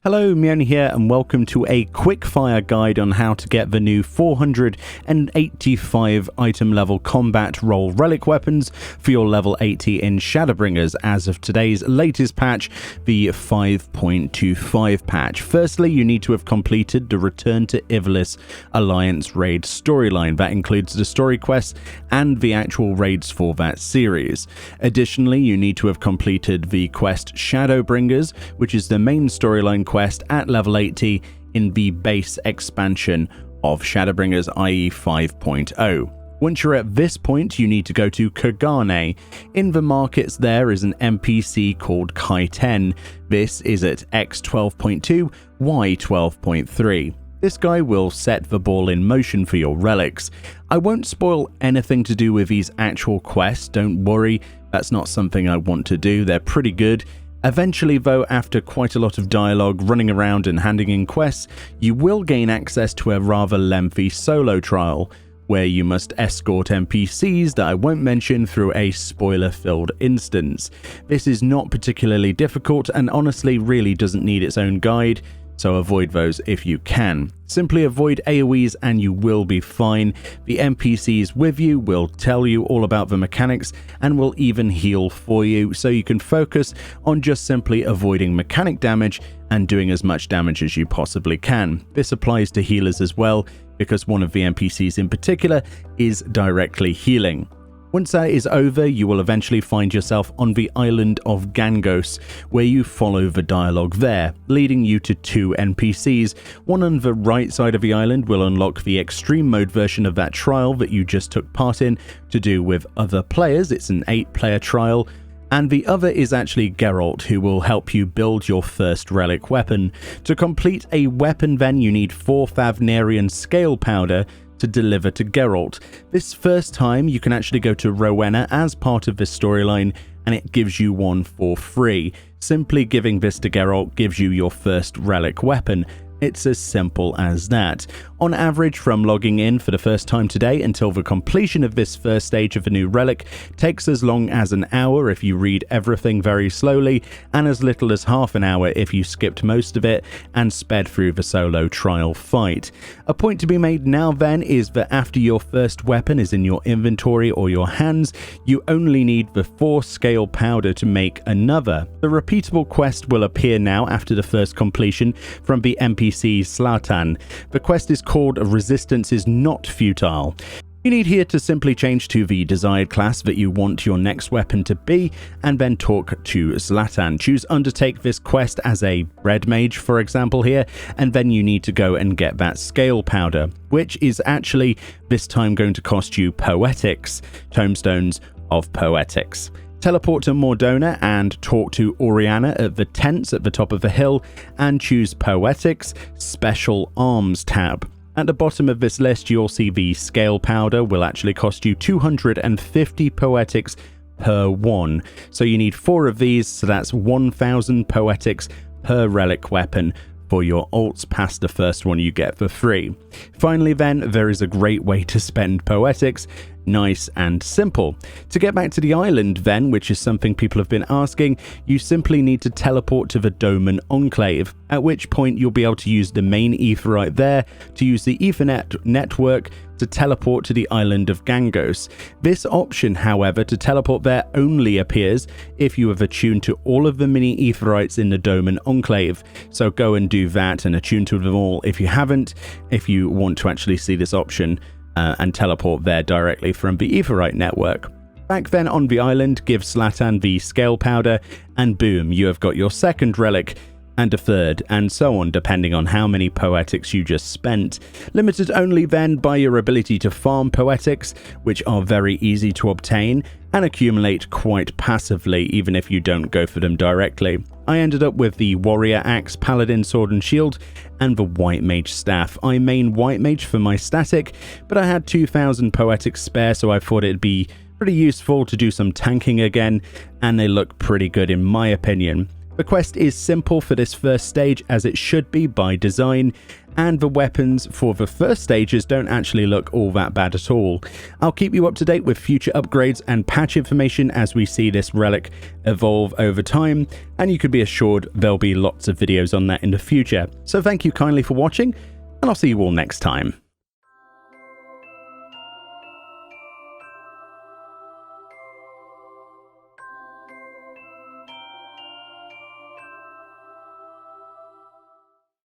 Hello, Meoni here, and welcome to a quick-fire guide on how to get the new 485 item level combat role relic weapons for your level 80 in Shadowbringers as of today's latest patch, the 5.25 patch. Firstly, you need to have completed the Return to Ivalice Alliance raid storyline. That includes the story quests and the actual raids for that series. Additionally, you need to have completed the quest Shadowbringers, which is the main storyline quest at level 80 in the base expansion of Shadowbringers, i.e. 5.0. Once you're at this point, you need to go to Kagane. In the markets there is an NPC called Kai-10. This is at X12.2, Y12.3. This guy will set the ball in motion for your relics. I won't spoil anything to do with these actual quests, don't worry, that's not something I want to do, they're pretty good. Eventually though, after quite a lot of dialogue, running around and handing in quests, you will gain access to a rather lengthy solo trial, where you must escort NPCs that I won't mention through a spoiler-filled instance. This is not particularly difficult and honestly really doesn't need its own guide, so avoid those if you can. Simply avoid AoEs and you will be fine. The NPCs with you will tell you all about the mechanics and will even heal for you, so you can focus on just simply avoiding mechanic damage and doing as much damage as you possibly can. This applies to healers as well, because one of the NPCs in particular is directly healing. Once that is over, you will eventually find yourself on the island of Gangos, where you follow the dialogue there, leading you to two NPCs. One on the right side of the island will unlock the extreme mode version of that trial that you just took part in to do with other players. It's an 8-player trial. And the other is actually Geralt, who will help you build your first relic weapon. To complete a weapon then, you need 4 Thavnarian scale powder to deliver to Geralt. This first time you can actually go to Rowena as part of this storyline, and it gives you one for free. Simply giving this to Geralt gives you your first relic weapon. It's as simple as that. On average, from logging in for the first time today until the completion of this first stage of the new relic takes as long as an hour if you read everything very slowly, and as little as half an hour if you skipped most of it and sped through the solo trial fight. A point to be made now then is that after your first weapon is in your inventory or your hands, you only need the 4 scale powder to make another. The repeatable quest will appear now after the first completion from the NPC Zlatan. The quest is called Resistance is Not Futile. You need here to simply change to the desired class that you want your next weapon to be, and then talk to Zlatan. Choose undertake this quest as a red mage, for example here, and then you need to go and get that scale powder, which is actually this time going to cost you Poetics, tomestones of Poetics. Teleport to Mordona and talk to Oriana at the tents at the top of the hill and choose Poetics Special Arms tab. At the bottom of this list you'll see the scale powder will actually cost you 250 Poetics per one. So you need 4 of these, so that's 1000 Poetics per relic weapon for your ults past the first one you get for free. Finally then, there is a great way to spend Poetics. Nice and simple. To get back to the island then, which is something people have been asking, you simply need to teleport to the Doman Enclave, at which point you'll be able to use the main Aetheryte there to use the Ethernet network to teleport to the island of Gangos. This option, however, to teleport there only appears if you have attuned to all of the mini Aetherites in the Doman Enclave. So go and do that and attune to them all if you haven't, if you want to actually see this option and teleport there directly from the Aetherite network. Back then on the island, give Zlatan the scale powder, and boom, you have got your second relic, and a third, and so on, depending on how many Poetics you just spent. Limited only then by your ability to farm Poetics, which are very easy to obtain and accumulate quite passively even if you don't go for them directly. I ended up with the Warrior Axe, Paladin Sword and Shield, and the White Mage Staff. I main White Mage for my static, but I had 2000 Poetics spare, so I thought it'd be pretty useful to do some tanking again, and they look pretty good in my opinion. The quest is simple for this first stage, as it should be by design, and the weapons for the first stages don't actually look all that bad at all. I'll keep you up to date with future upgrades and patch information as we see this relic evolve over time, and you could be assured there'll be lots of videos on that in the future. So thank you kindly for watching, and I'll see you all next time.